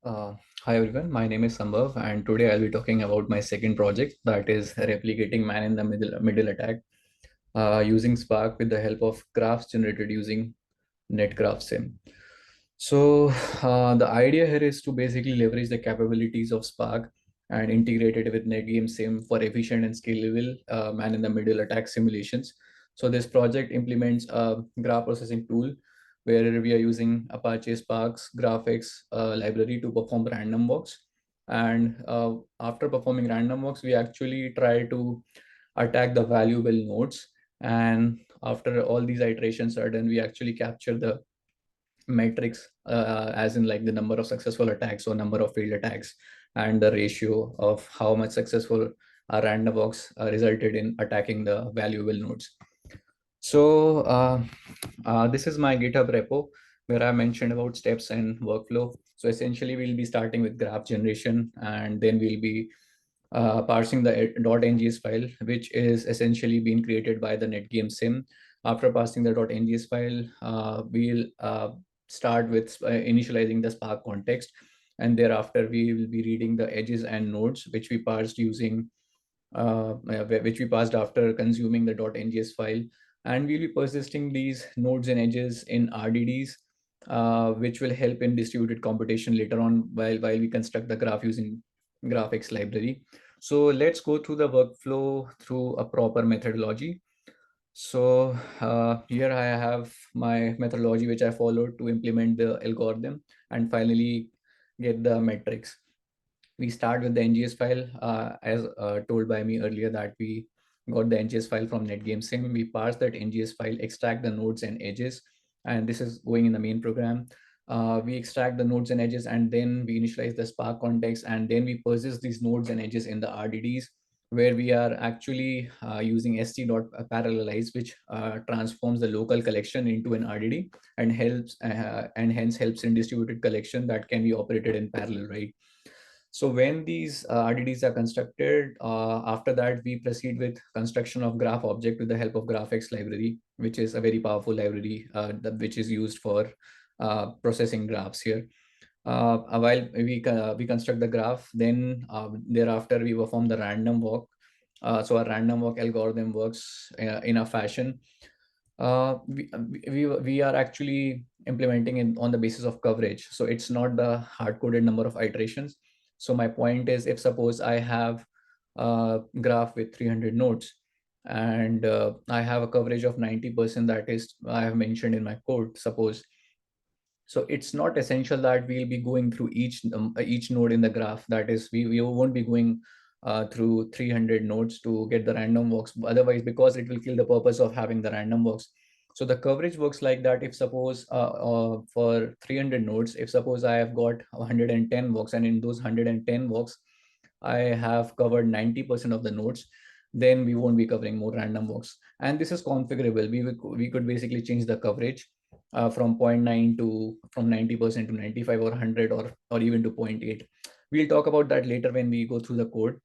Uh, Hi everyone, my name is Sambhav and today I'll be talking about my second project, that is replicating man in the middle attack using Spark with the help of graphs generated using NetGameSim. So the idea here is to basically leverage the capabilities of Spark and integrate it with NetGameSim for efficient and scalable man in the middle attack simulations. So this project implements a graph processing tool where we are using Apache Spark's graphics library to perform random walks. And after performing random walks, we actually try to attack the valuable nodes. And after all these iterations are done, we actually capture the metrics, as in like the number of successful attacks or number of failed attacks, and the ratio of how much successful a random box resulted in attacking the valuable nodes. So this is my GitHub repo where I mentioned about steps and workflow. So essentially, we'll be starting with graph generation, and then we'll be parsing the .ngs file, which is essentially being created by the NetGameSim. After passing the .ngs file, we'll start with initializing the Spark context, and thereafter we will be reading the edges and nodes, which we parsed using which we passed after consuming the .ngs file, and we'll be persisting these nodes and edges in RDDs, which will help in distributed computation later on while we construct the graph using graphics library. So let's go through the workflow through a proper methodology. So here I have my methodology which I followed to implement the algorithm and finally get the metrics. We start with the NGS file, as told by me earlier that we got the NGS file from NetGameSim. We parse that NGS file, extract the nodes and edges, and this is going in the main program. We extract the nodes and edges, and then we initialize the Spark context, and then we persist these nodes and edges in the RDDs, where we are actually using st.parallelize, which transforms the local collection into an RDD and helps and hence helps in distributed collection that can be operated in parallel, right? So when these RDDs are constructed, after that we proceed with construction of graph object with the help of graphics library, which is a very powerful library which is used for processing graphs here. While we construct the graph, then thereafter we perform the random walk. So a random walk algorithm works in a fashion. We are actually implementing it on the basis of coverage. So it's not the hard-coded number of iterations. So my point is, if suppose I have a graph with 300 nodes and I have a coverage of 90%, that is I have mentioned in my code, suppose. So it's not essential that we'll be going through each node in the graph. That is, we won't be going through 300 nodes to get the random walks. Otherwise, because it will kill the purpose of having the random walks. So the coverage works like that. If suppose for 300 nodes, if suppose I have got 110 walks, and in those 110 walks, I have covered 90% of the nodes, then we won't be covering more random walks. And this is configurable. We could basically change the coverage from zero point 0.9 to from 90% to 95 or 100 or even to 0.8. We'll talk about that later when we go through the code.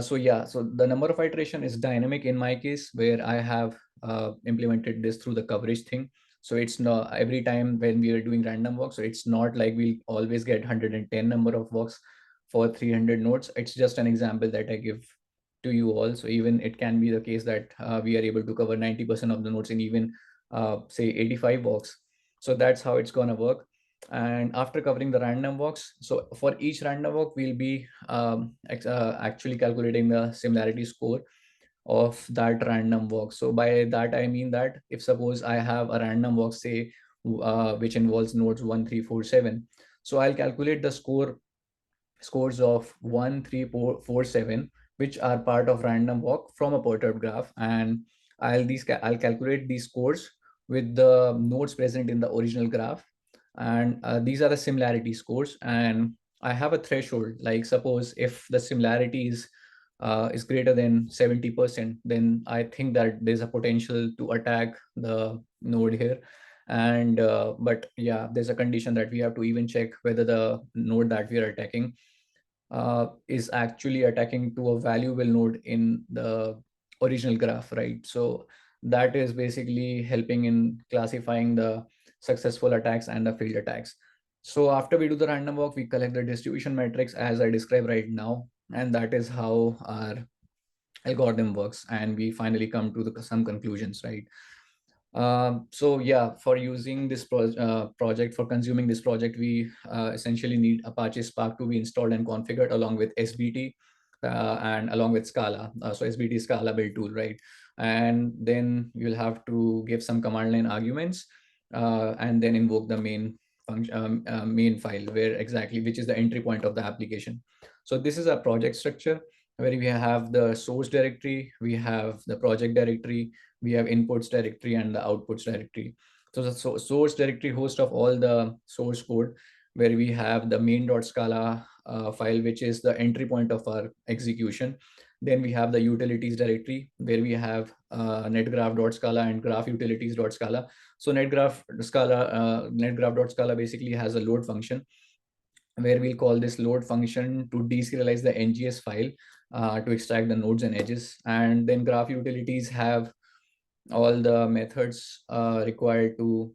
So yeah, so the number of iteration is dynamic in my case, where I have implemented this through the coverage thing. So it's not every time when we are doing random walks, so it's not like we'll always get 110 number of walks for 300 nodes. It's just an example that I give to you all. So even it can be the case that we are able to cover 90% of the nodes in even say 85 walks. So that's how it's going to work. And after covering the random walks, so for each random walk, we'll be actually calculating the similarity score of that random walk. So by that, I mean that if suppose I have a random walk, say, which involves nodes 1, 3, 4, 7. So I'll calculate the scores of 1, 3, 4, 4, 7, which are part of random walk from a perturbed graph, and I'll calculate these scores with the nodes present in the original graph, and these are the similarity scores. And I have a threshold, like suppose if the similarity is greater than 70%, then I think that there's a potential to attack the node here. And but yeah, there's a condition that we have to even check whether the node that we are attacking is actually attacking to a valuable node in the original graph, right? So that is basically helping in classifying the successful attacks and the failed attacks. So after we do the random walk, we collect the distribution matrix as I described right now, and that is how our algorithm works, and we finally come to some conclusions, right? So yeah, for using this project, for consuming this project, we essentially need Apache Spark to be installed and configured along with SBT and along with Scala. So SBT is Scala build tool, right? And then you'll have to give some command line arguments and then invoke the main function, main file, where exactly which is the entry point of the application. So this is a project structure where we have the source directory, we have the project directory, we have inputs directory and the outputs directory. So the source directory host of all the source code, where we have the main.scala file, which is the entry point of our execution. Then we have the utilities directory, where we have netgraph.scala and graphutilities.scala. So netgraph.scala basically has a load function, where we'll call this load function to deserialize the NGS file to extract the nodes and edges. And then graph utilities have all the methods required to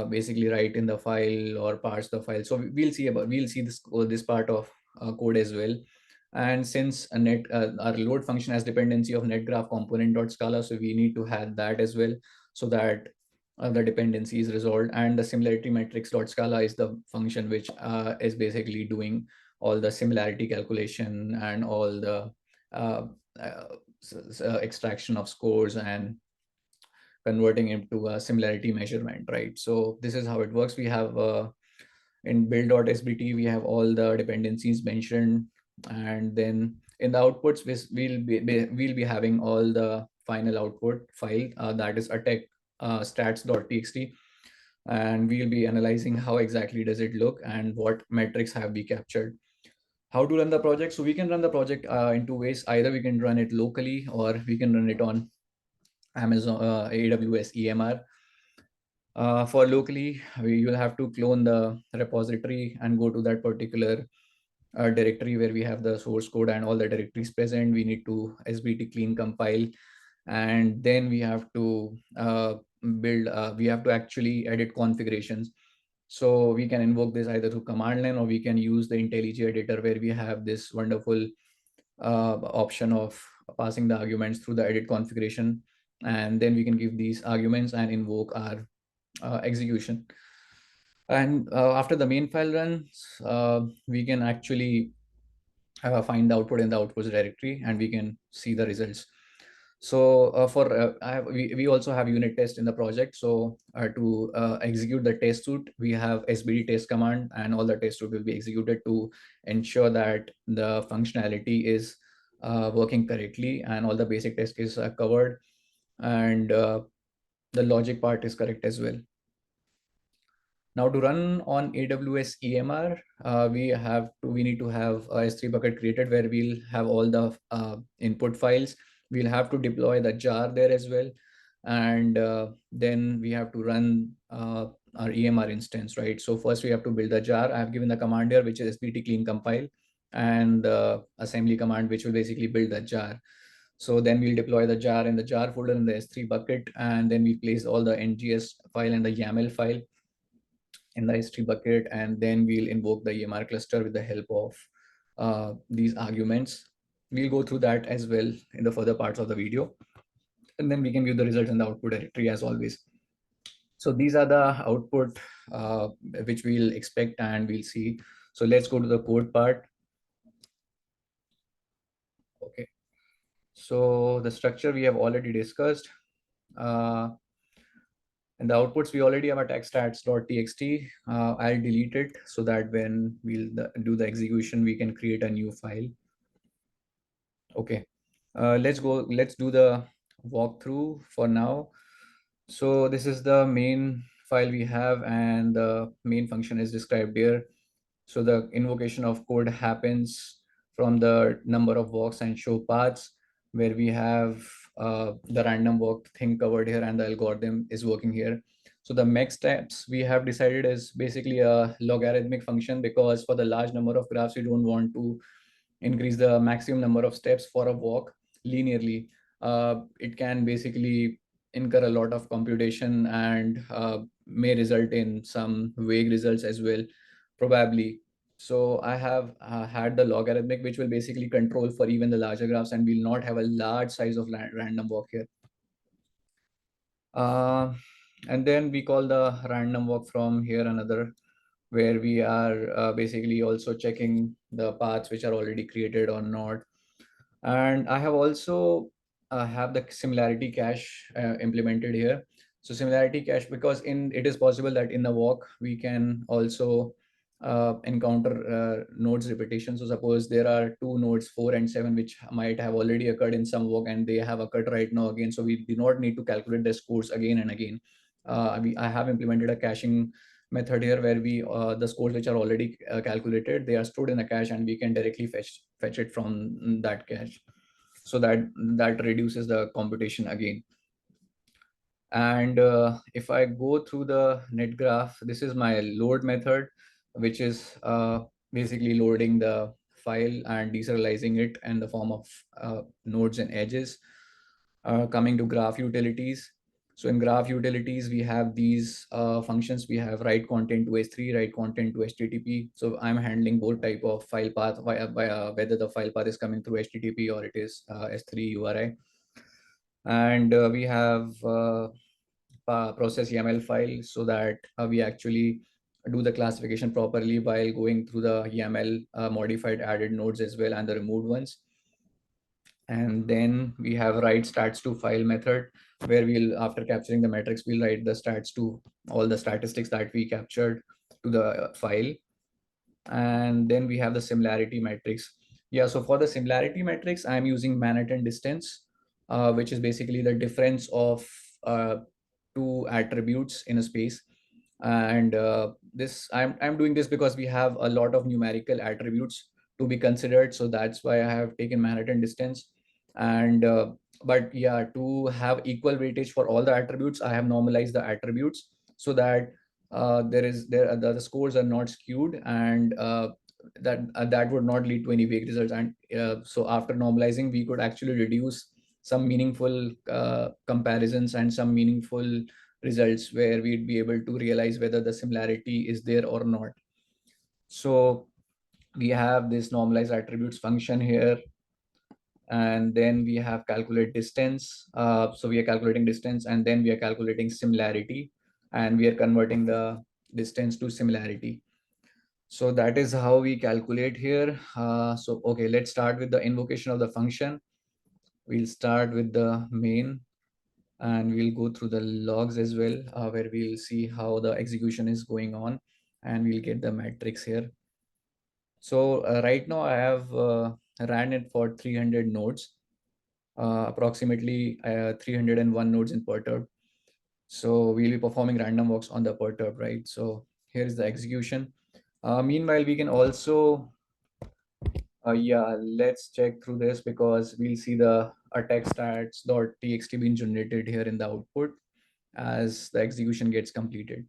basically write in the file or parse the file. So we'll see this part of code as well. And since our load function has dependency of netgraph component.scala, so we need to have that as well, so that the dependency is resolved. And the similarity matrix.scala is the function which is basically doing all the similarity calculation and all the uh, extraction of scores and converting into a similarity measurement, right? So this is how it works. We have in build.sbt, we have all the dependencies mentioned, and then in the outputs, we'll be having all the final output file that is attack stats.txt, and we'll be analyzing how exactly does it look and what metrics have we captured. How to run the project? So we can run the project in two ways. Either we can run it locally, or we can run it on Amazon AWS EMR. For locally, you'll have to clone the repository and go to that particular directory where we have the source code and all the directories present. We need to SBT clean compile, and then we have to we have to actually edit configurations. So we can invoke this either through command line, or we can use the IntelliJ editor, where we have this wonderful option of passing the arguments through the edit configuration, and then we can give these arguments and invoke our execution. And after the main file runs, we can actually find the output in the outputs directory, and we can see the results. So we also have unit test in the project. So to execute the test suite, we have SBD test command, and all the test suite will be executed to ensure that the functionality is working correctly and all the basic test cases are covered, and the logic part is correct as well. Now to run on AWS EMR, we need to have a S3 bucket created, where we'll have all the input files. We'll have to deploy the jar there as well, and then we have to run our EMR instance, right? So first we have to build the jar. I have given the command here, which is spt clean compile, and the assembly command, which will basically build the jar. So then we'll deploy the jar in the jar folder in the S3 bucket, and then we place all the NGS file and the YAML file in the S3 bucket, and then we'll invoke the EMR cluster with the help of these arguments. We'll go through that as well in the further parts of the video, and then we can view the results in the output directory as always. So these are the output which we'll expect and we'll see. So let's go to the code part. Okay. So the structure we have already discussed. And the outputs, we already have a text stats.txt. I'll delete it so that when we'll do the execution, we can create a new file. Okay, let's do the walkthrough for now. So this is the main file we have, and the main function is described here. So the invocation of code happens from the number of walks and show paths, where we have the random walk thing covered here, and the algorithm is working here. So the max steps we have decided is basically a logarithmic function, because for the large number of graphs, we don't want to increase the maximum number of steps for a walk linearly. It can basically incur a lot of computation and may result in some vague results as well, probably. So I have had the logarithmic, which will basically control for even the larger graphs, and will not have a large size of random walk here. Uh, and then we call the random walk from here another, where we are basically also checking the paths which are already created or not. And I have also have the similarity cache implemented here. So similarity cache, because in it is possible that in the walk we can also encounter nodes repetition. So suppose there are two nodes 4 and 7 which might have already occurred in some walk, and they have occurred right now again, so we do not need to calculate their scores again and again. I have implemented a caching method here, where we the scores which are already calculated, they are stored in a cache, and we can directly fetch it from that cache, so that reduces the computation again. And if I go through the net graph, this is my load method, which is basically loading the file and deserializing it in the form of nodes and edges. Coming to graph utilities, so in graph utilities we have these functions. We have write content to s3, write content to http. So I'm handling both type of file path, whether the file path is coming through http or it is s3 uri. And we have process YAML file, so that we actually do the classification properly while going through the YAML modified added nodes as well, and the removed ones. And then we have write stats to file method, where we'll, after capturing the metrics, we'll write the stats to all the statistics that we captured to the file. And then we have the similarity matrix. Yeah, so for the similarity matrix, I'm using Manhattan distance, which is basically the difference of uh, two attributes in a space. And this I'm doing this because we have a lot of numerical attributes to be considered, so that's why I have taken Manhattan distance. And but yeah, to have equal weightage for all the attributes, I have normalized the attributes, so that the scores are not skewed, and that would not lead to any vague results. And so after normalizing, we could actually reduce some meaningful comparisons and some meaningful results, where we'd be able to realize whether the similarity is there or not. So we have this normalized attributes function here, and then we have calculate distance. So we are calculating distance, and then we are calculating similarity, and we are converting the distance to similarity. So that is how we calculate here. So okay, let's start with the invocation of the function. We'll start with the main, and we'll go through the logs as well, where we'll see how the execution is going on, and we'll get the metrics here. So right now I have ran it for 300 nodes, approximately 301 nodes in perturb. So we'll be performing random walks on the perturb, right? So here is the execution. Meanwhile, we can also, yeah, let's check through this, because we'll see the attack stats.txt being generated here in the output as the execution gets completed.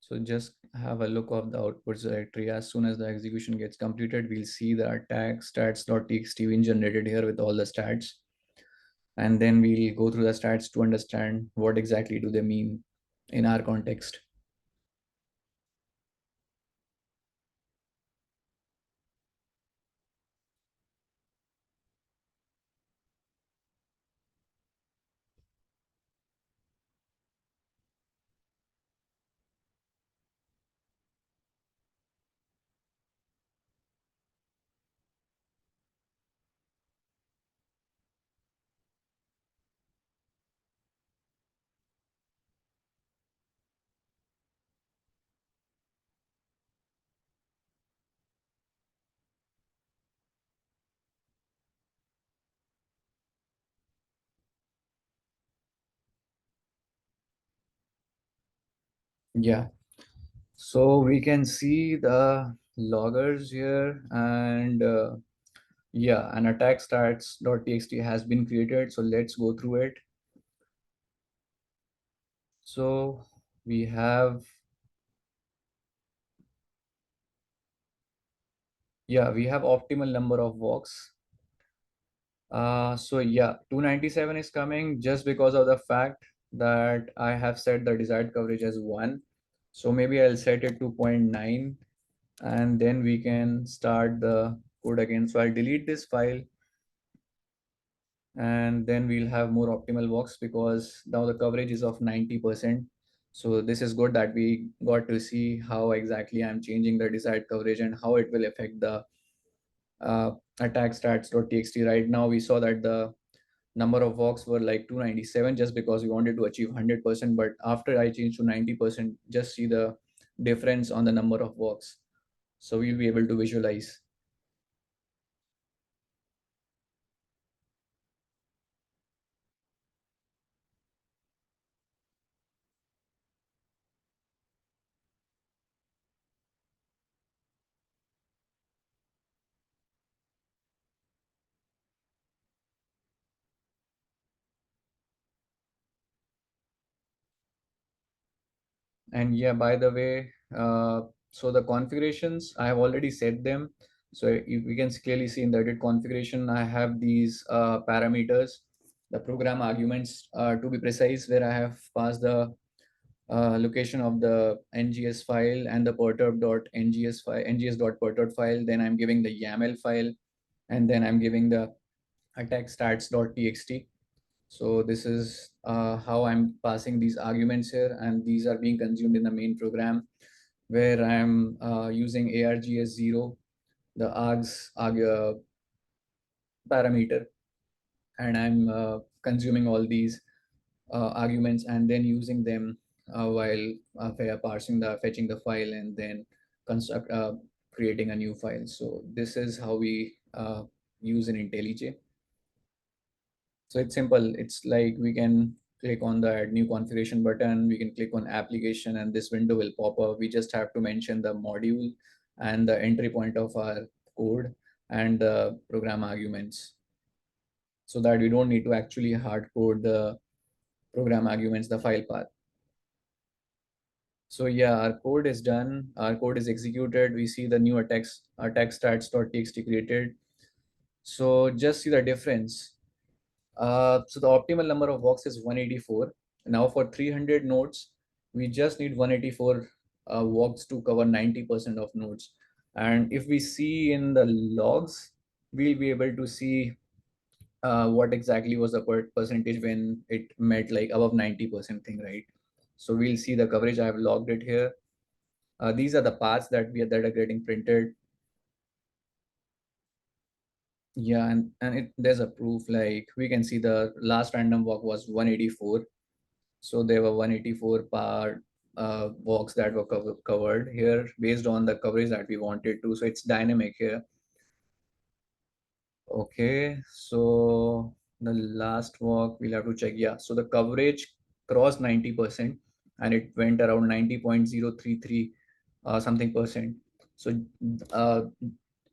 So just have a look of the outputs directory. As soon as the execution gets completed, we'll see the attack stats.txt being generated here with all the stats. And then we'll go through the stats to understand what exactly do they mean in our context. Yeah. So we can see the loggers here, and yeah, an attack starts.txt has been created. So let's go through it. So we have, yeah, we have optimal number of walks. So yeah, 297 is coming just because of the fact that I have set the desired coverage as 1. So maybe I'll set it to 0.9, and then we can start the code again. So I'll delete this file, and then we'll have more optimal walks because now the coverage is of 90%. So this is good that we got to see how exactly I'm changing the desired coverage and how it will affect the uh, attack stats.txt. Right now we saw that the number of walks were like 297 just because we wanted to achieve 100%, but after I changed to 90%, just see the difference on the number of walks. So we'll be able to visualize. And yeah, by the way, so the configurations, I have already set them. So we can clearly see in the edit configuration, I have these parameters, the program arguments to be precise, where I have passed the location of the NGS file and the perturb.ngs file, ngs.perturb file. Then I'm giving the YAML file, and then I'm giving the attack stats.txt. So this is how I'm passing these arguments here, and these are being consumed in the main program where I'm using args0, the parameter, and I'm consuming all these arguments and then using them while parsing the fetching the file and then construct creating a new file. So this is how we use in IntelliJ. So it's simple. It's like we can click on the add new configuration button. We can click on application and this window will pop up. We just have to mention the module and the entry point of our code and the program arguments, so that we don't need to actually hard code the program arguments, the file path. So yeah, our code is done. Our code is executed. We see the new attack stats.txt created. So just see the difference. So the optimal number of walks is 184. Now for 300 nodes, we just need 184 walks to cover 90% of nodes. And if we see in the logs, we'll be able to see what exactly was the percentage when it met like above 90% thing, right? So we'll see the coverage. I have logged it here. These are the paths that are getting printed. Yeah, and there's a proof, like we can see the last random walk was 184. So there were 184 walks that were covered here based on the coverage that we wanted to. So it's dynamic here. Okay, so the last walk we'll have to check. Yeah, so the coverage crossed 90% and it went around 90.033 something percent. So uh,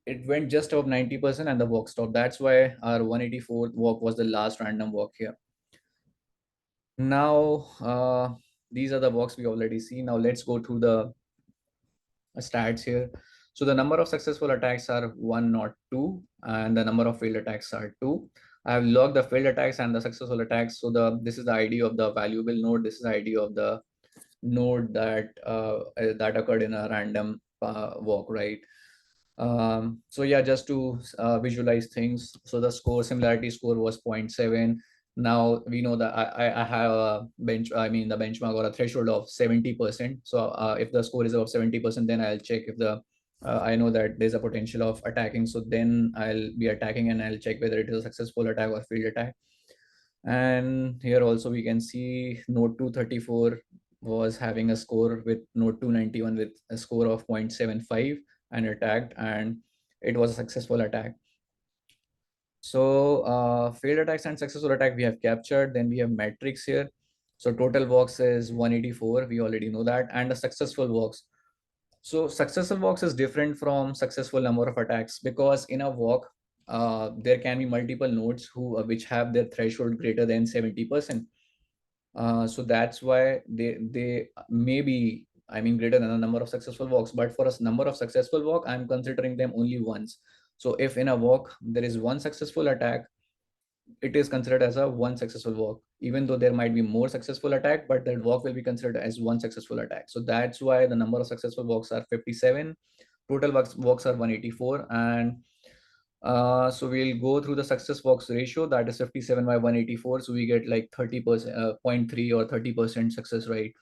it went just above 90% and the walk stopped. That's why our 184th walk was the last random walk here. Now, these are the walks we already see. Now let's go through the stats here. So the number of successful attacks are one, not two, and the number of failed attacks are two. I have logged the failed attacks and the successful attacks. So this is the ID of the valuable node. This is the ID of the node that occurred in a random walk, right? So yeah, just to visualize things. So the similarity score was zero point 0.7. Now we know that I have a the benchmark or a threshold of 70%. So if the score is above 70%, then I'll check if I know that there's a potential of attacking. So then I'll be attacking and I'll check whether it is a successful attack or failed attack. And here also we can see node 234 was having a score with node 291 with a score of 0.75 and attacked, and it was a successful attack. So failed attacks and successful attack we have captured. Then we have metrics here. So total walks is 184. We already know that. And the successful walks. So successful walks is different from successful number of attacks, because in a walk, there can be multiple nodes who which have their threshold greater than 70%. So that's why they may be, I mean, greater than the number of successful walks. But for a number of successful walk, I'm considering them only once. So if in a walk there is one successful attack, it is considered as a one successful walk, even though there might be more successful attack, but that walk will be considered as one successful attack. So that's why the number of successful walks are 57, total walks are 184. And so we'll go through the success walks ratio, that is 57 by 184. So we get like 30%, 0.3 or 30% success rate.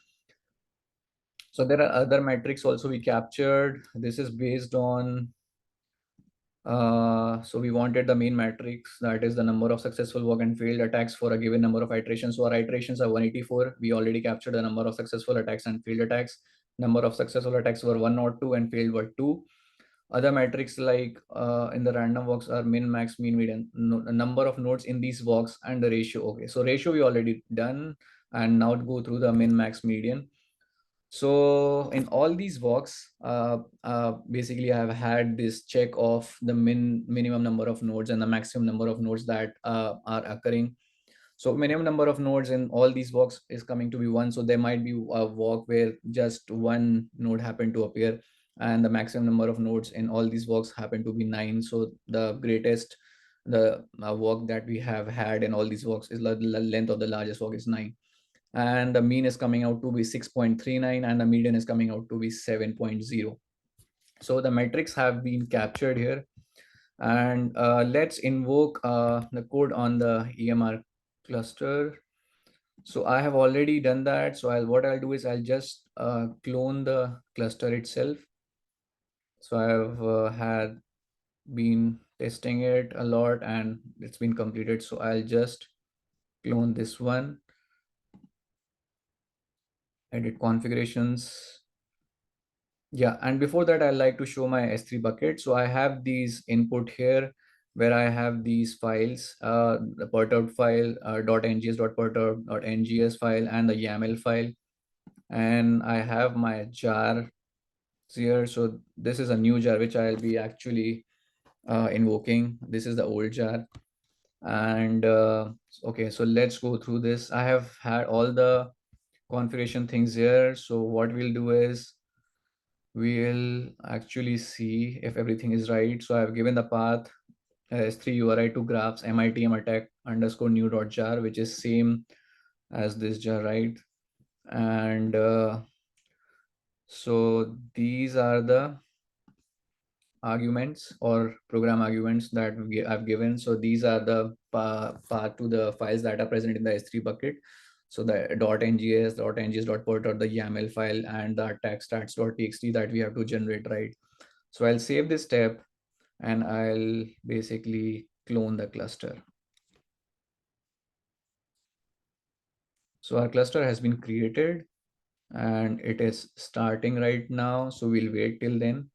So there are other metrics also we captured. This is based on so we wanted the main matrix, that is the number of successful walk and failed attacks for a given number of iterations. So our iterations are 184. We already captured the number of successful attacks and failed attacks. Number of successful attacks were 102 and failed were 2. Other metrics like in the random walks are min, max, mean, median, number of nodes in these walks, and the ratio. Okay, so ratio we already done, and now go through the min, max, median. So in all these walks, basically I have had this check of the minimum number of nodes and the maximum number of nodes that are occurring. So minimum number of nodes in all these walks is coming to be 1. So there might be a walk where just one node happened to appear, and the maximum number of nodes in all these walks happen to be 9. So the greatest, the walk that we have had in all these walks is the length of the largest walk is 9. And the mean is coming out to be 6.39, and the median is coming out to be 7.0. So the metrics have been captured here. And let's invoke the code on the EMR cluster. So I have already done that. So what I'll do is I'll just clone the cluster itself. So I've had been testing it a lot and it's been completed. So I'll just clone this one, edit configurations. Yeah, and before that, I like to show my S3 bucket. So I have these input here where I have these files, the perturb file, .ngs.perturb.ngs file, and the YAML file. And I have my jar here. So this is a new jar which I'll be actually invoking. This is the old jar. And okay, so let's go through this. I have had all the configuration things here. So what we'll do is we'll actually see if everything is right. So I've given the path s3 URI to graphs mitm attack underscore new dot jar, which is same as this jar, right? And so these are the arguments or program arguments that I've given. So these are the path to the files that are present in the S3 bucket. So the .ngs, .ngs.perturb, the YAML file, and the attack stats.txt that we have to generate, right? So I'll save this step and I'll basically clone the cluster. So our cluster has been created and it is starting right now. So we'll wait till then.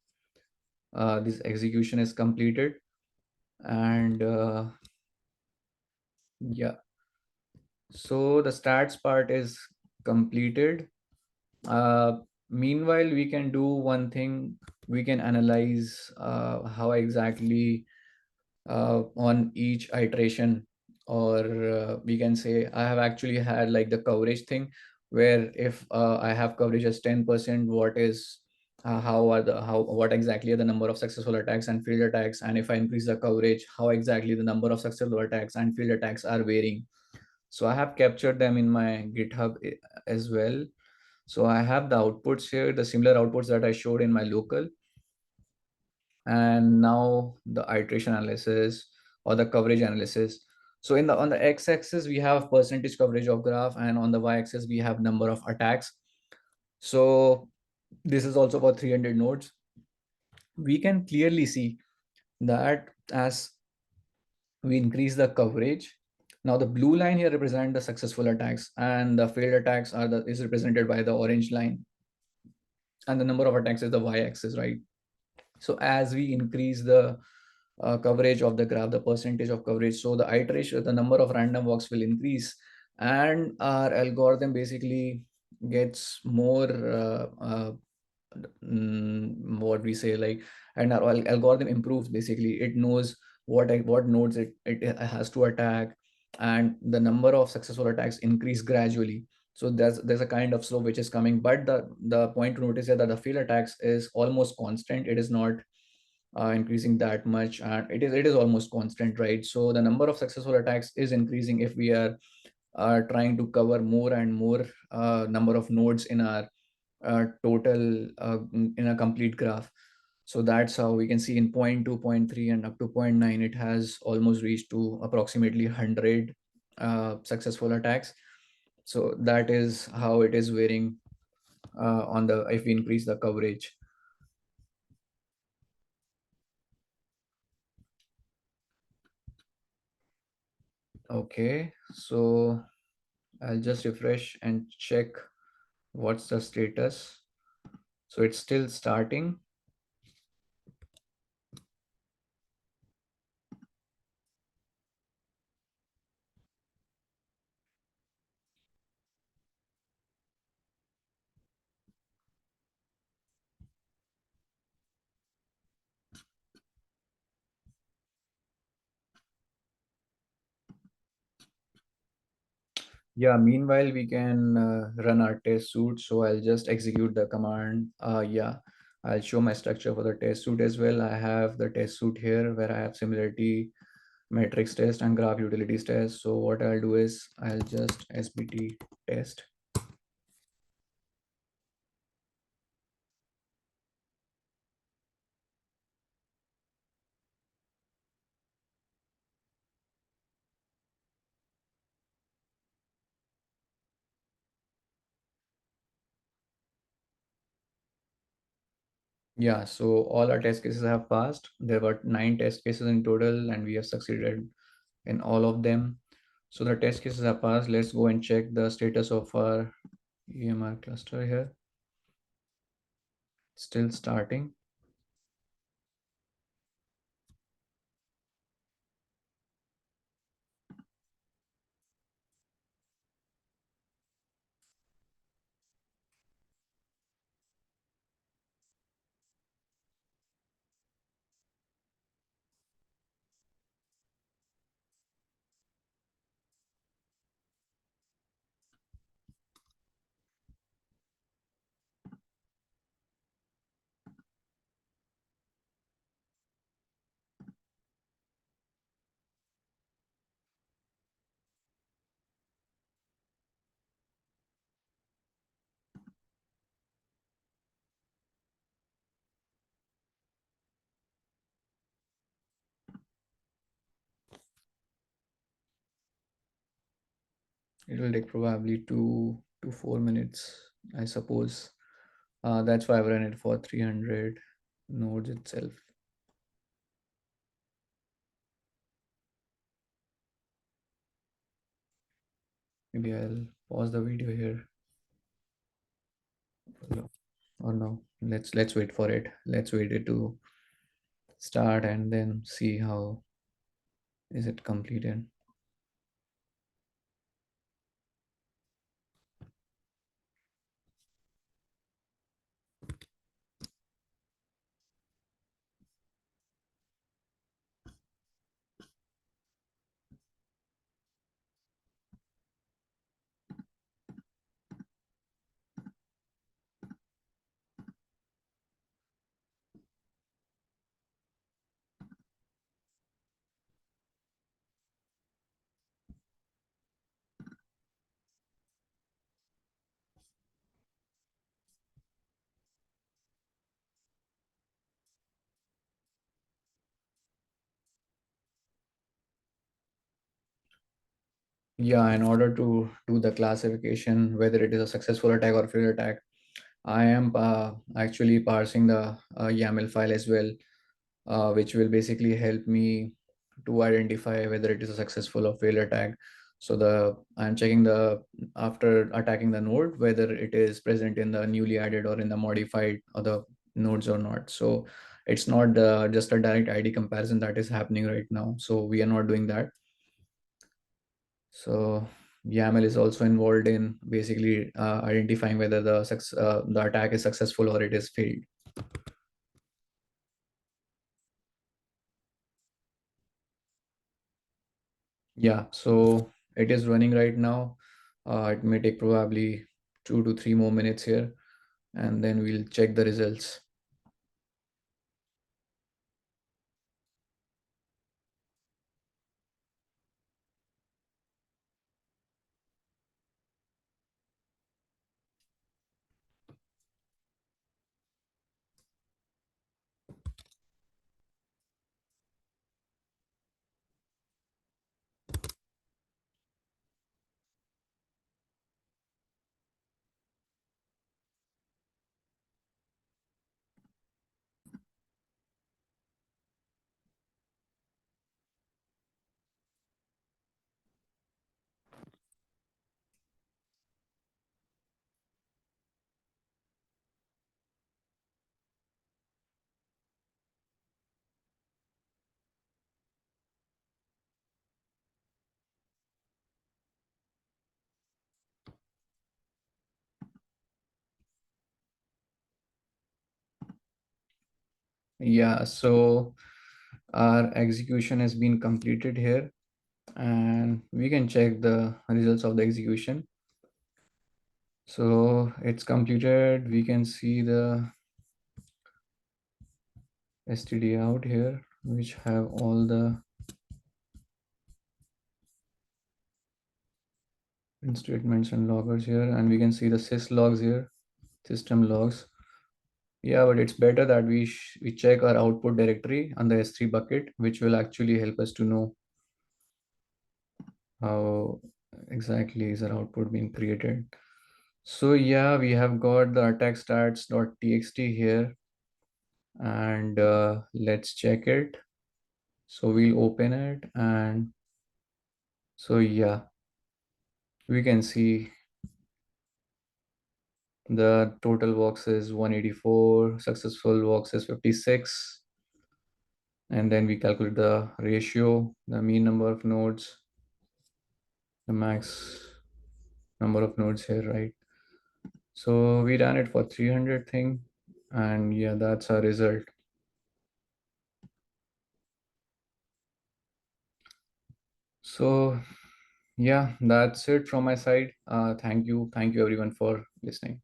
This execution is completed. And yeah, so the stats part is completed. Meanwhile, we can do one thing. We can analyze how exactly on each iteration, or we can say I have actually had like the coverage thing, where if I have coverage as 10%, what is what exactly are the number of successful attacks and failed attacks, and if I increase the coverage, how exactly the number of successful attacks and failed attacks are varying. So I have captured them in my GitHub as well. So I have the outputs here, the similar outputs that I showed in my local. And now the iteration analysis or the coverage analysis. So on the x-axis we have percentage coverage of graph, and on the y-axis we have number of attacks. So this is also for 300 nodes. We can clearly see that as we increase the coverage, now the blue line here represent the successful attacks, and the failed attacks is represented by the orange line, and the number of attacks is the y-axis, right? So as we increase the coverage of the graph, the percentage of coverage, so the iteration, the number of random walks will increase, and our algorithm basically gets more what we say, like, and our algorithm improves. Basically it knows what nodes it has to attack, and the number of successful attacks increase gradually. So there's a kind of slope which is coming, but the point to notice is that the fail attacks is almost constant. It is not increasing that much, and it is almost constant, right? So the number of successful attacks is increasing if we are trying to cover more and more number of nodes in our total in a complete graph. So that's how we can see in point 2, point 3, and up to point 9, it has almost reached to approximately 100 successful attacks. So that is how it is varying on the if we increase the coverage. Okay, so I'll just refresh and check what's the status. So it's still starting. Yeah, meanwhile, we can run our test suite. So I'll just execute the command. Yeah, I'll show my structure for the test suite as well. I have the test suite here where I have similarity matrix test and graph utilities test. So what I'll do is I'll just sbt test. Yeah, so all our test cases have passed. There were 9 test cases in total, and we have succeeded in all of them. So the test cases have passed. Let's go and check the status of our EMR cluster here. Still starting. It will take probably 2 to 4 minutes, I suppose. That's why I've run it for 300 nodes itself. Maybe I'll pause the video here. Or no, let's wait for it. Let's wait it to start and then see how is it completed. Yeah, in order to do the classification, whether it is a successful attack or failed attack, I am actually parsing the YAML file as well, which will basically help me to identify whether it is a successful or failed attack. So I'm checking the after attacking the node whether it is present in the newly added or in the modified other nodes or not. So it's not just a direct ID comparison that is happening right now. So we are not doing that. So YAML is also involved in basically identifying whether the attack is successful or it is failed. Yeah, so it is running right now. It may take probably 2 to 3 more minutes here, and then we'll check the results. Yeah, so our execution has been completed here, and we can check the results of the execution. So it's completed. We can see the std out here, which have all the print statements and loggers here, and we can see the sys logs here, system logs. Yeah, but it's better that we check our output directory on the S3 bucket, which will actually help us to know how exactly is our output being created. So yeah, we have got the attack stats.txt here, and let's check it. So we'll open it, and so yeah, we can see the total walks is 184, successful walks is 56, and then we calculate the ratio, the mean number of nodes, the max number of nodes here, right? So we ran it for 300 thing, and yeah, that's our result. So yeah, that's it from my side. Thank you everyone for listening.